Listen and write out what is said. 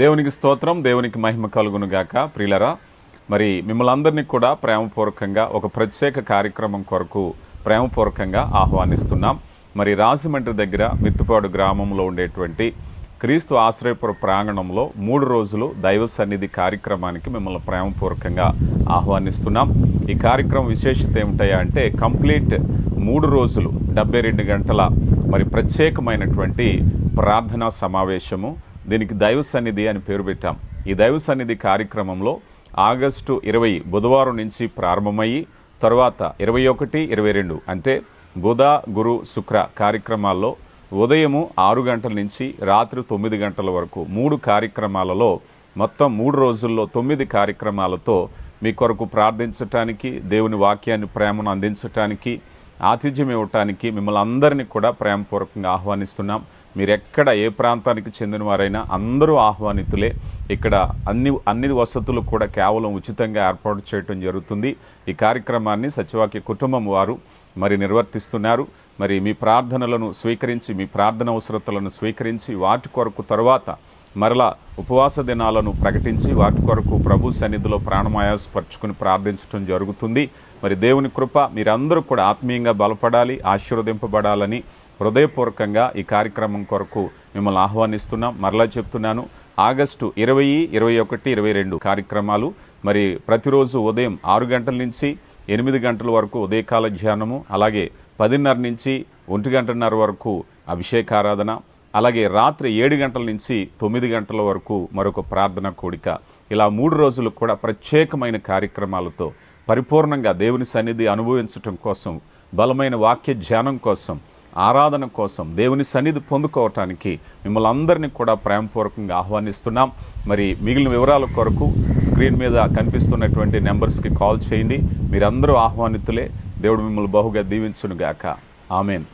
దేవునికి స్తోత్రం, దేవునికి మహిమ కలుగును గాక. ప్రియులరా, మరి మిమ్మల్ని అందరినీ కూడా ప్రేమపూర్వకంగా ఒక ప్రత్యేక కార్యక్రమం కొరకు ప్రేమపూర్వకంగా ఆహ్వానిస్తున్నాం. మరి రాజమండ్రి దగ్గర మిత్తుపాడు గ్రామంలో ఉండేటువంటి క్రీస్తు ఆశ్రయపుర ప్రాంగణంలో 3 రోజులు దైవ సన్నిధి కార్యక్రమానికి మిమ్మల్ని ప్రేమపూర్వకంగా ఆహ్వానిస్తున్నాం. ఈ కార్యక్రమం విశేషత ఏమిటయా అంటే కంప్లీట్ 3 రోజులు 72 గంటల మరి ప్రత్యేకమైనటువంటి ప్రార్థనా సమావేశము. దీనికి దైవ సన్నిధి అని పేరు పెట్టాం. ఈ దైవ సన్నిధి కార్యక్రమంలో ఆగస్టు 20 బుధవారం నుంచి ప్రారంభమయ్యి తర్వాత 21, 22 అంటే బుధ, గురు, శుక్ర కార్యక్రమాల్లో ఉదయము 6 గంటల నుంచి రాత్రి 9 గంటల వరకు 3 కార్యక్రమాలలో మొత్తం 3 రోజుల్లో 9 కార్యక్రమాలతో మీ కొరకు ప్రార్థించటానికి, దేవుని వాక్యాన్ని ప్రేమను అందించటానికి, ఆతిథ్యం ఇవ్వటానికి మిమ్మల్ని అందరినీ కూడా ప్రేమపూర్వకంగా ఆహ్వానిస్తున్నాం. మీరెక్కడ ఏ ప్రాంతానికి చెందిన వారైనా అందరూ ఆహ్వానితులే. ఇక్కడ అన్ని వసతులు కూడా కేవలం ఉచితంగా ఏర్పాటు చేయడం జరుగుతుంది. ఈ కార్యక్రమాన్ని సత్యవాక్య కుటుంబం వారు మరి నిర్వర్తిస్తున్నారు. మరి మీ ప్రార్థనలను స్వీకరించి, మీ ప్రార్థన అవసరతలను స్వీకరించి వాటి కొరకు తరువాత మరలా ఉపవాస దినాలను ప్రకటించి వాటి కొరకు ప్రభు సన్నిధిలో ప్రాణమాయాసపరుచుకుని ప్రార్థించడం జరుగుతుంది. మరి దేవుని కృప మీరందరూ కూడా ఆత్మీయంగా బలపడాలి, ఆశీర్వదింపబడాలని హృదయపూర్వకంగా ఈ కార్యక్రమం కొరకు మిమ్మల్ని ఆహ్వానిస్తున్నాం. మరలా చెప్తున్నాను, ఆగస్టు 20, 21, 22 కార్యక్రమాలు. మరి ప్రతిరోజు ఉదయం 6 గంటల నుంచి 8 గంటల వరకు ఉదయకాల ధ్యానము, అలాగే 10:30 నుంచి 1 వరకు అభిషేకారాధన, అలాగే రాత్రి 7 గంటల నుంచి 9 గంటల వరకు మరొక ప్రార్థన కూడిక. ఇలా 3 రోజులు కూడా ప్రత్యేకమైన కార్యక్రమాలతో పరిపూర్ణంగా దేవుని సన్నిధి అనుభవించటం కోసం, బలమైన వాక్య ధ్యానం కోసం, ఆరాధన కోసం, దేవుని సన్నిధి పొందుకోవటానికి మిమ్మల్ని అందరినీ కూడా ప్రేమపూర్వకంగా ఆహ్వానిస్తున్నాం. మరి మిగిలిన వివరాల కొరకు స్క్రీన్ మీద కనిపిస్తున్నటువంటి నెంబర్స్కి కాల్ చేయండి. మీరందరూ ఆహ్వానితులే. దేవుడు మిమ్మల్ని బహుగా దీవించునుగాక. ఆమెన్.